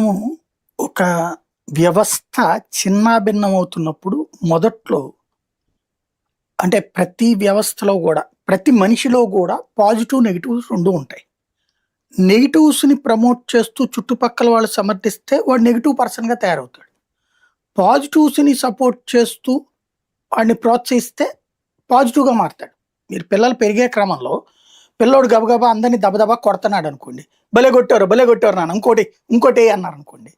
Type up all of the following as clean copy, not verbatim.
మనము ఒక వ్యవస్థ చిన్నాభిన్నమవుతున్నప్పుడు మొదట్లో అంటే ప్రతి వ్యవస్థలో గూడా, ప్రతి మనిషిలో గూడా పాజిటివ్, నెగెటివ్స్ 2 ఉంటాయి. నెగెటివ్స్‌ని ప్రమోట్ చేస్తూ చుట్టుపక్కల వాళ్ళు సమర్థిస్తే వాడు నెగెటివ్ పర్సన్‌గా తయారవుతాడు. పాజిటివ్స్‌ని సపోర్ట్ చేస్తూ వాడిని ప్రోత్సహిస్తే పాజిటివ్‌గా మారతాడు. మీరు పిల్లలు పెరిగే క్రమంలో పిల్లోడు గబగబా అందరిని దబదబా కొడతన్నాడనుకోండి. భలే కొట్టారు నాన్న ఇంకోటెయ్ అన్నారనుకోండి.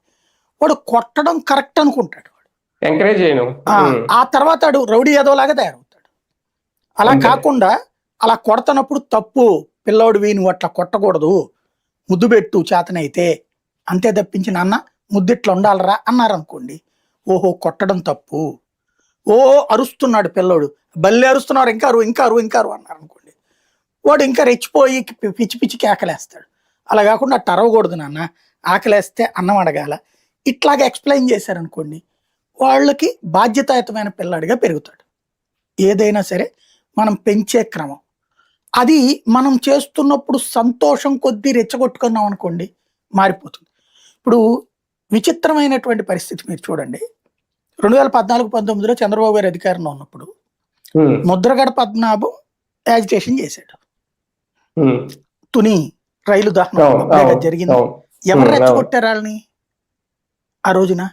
వాడు కొట్టడం కరెక్ట్ అనుకుంటాడు వాడు. ఎంకరేజ్ చేయను. ఆ తర్వాత ఆడు రౌడీ ఎదవలాగా తయారవుతాడు. అలా కాకుండా అలా కొడతన్నప్పుడు తప్పు పిల్లోడివి నువ్వు అట్లా కొట్టకూడదు. ముద్దు పెట్టు చేతనైతే. అంతే తప్పించి నాన్న ముద్దిట్లా ఉండాలిరా అన్నారనుకోండి. ఓహో! కొట్టడం తప్పు. అరుస్తున్నాడు పిల్లోడు. భలే అరుస్తున్నారు ఇంకా అరువు అన్నారనుకోండి. వాడు ఇంకా రెచ్చిపోయి పిచ్చి పిచ్చి కేకలేస్తాడు. అలా కాకుండా అట్ట అరవకూడదు నాన్న. ఆకలేస్తే అన్నం అడగాల. ఇట్లాగా ఎక్స్‌ప్లెయిన్ చేశారనుకోండి. వాళ్ళకి బాధ్యతాయుతమైన పిల్లాడిగా పెరుగుతాడు. ఏదైనా సరే మనం పెంచే క్రమం. అది మనం చేస్తున్నప్పుడు సంతోషం కొద్దీ రెచ్చగొట్టుకున్నాం అనుకోండి మారిపోతుంది. ఇప్పుడు విచిత్రమైనటువంటి పరిస్థితి మీరు చూడండి. 2014, 19లో చంద్రబాబు గారు అధికారంలో ఉన్నప్పుడు ముద్రగడ పద్మనాభం యాజిటేషన్ చేశాడు. తుని రైలు దహనం జరిగింది. ఎవరు రెచ్చగొట్టారు వాళ్ళని ఆ రోజున?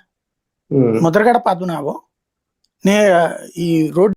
ముద్రగడ పద్మనాభం ఈ రోడ్డు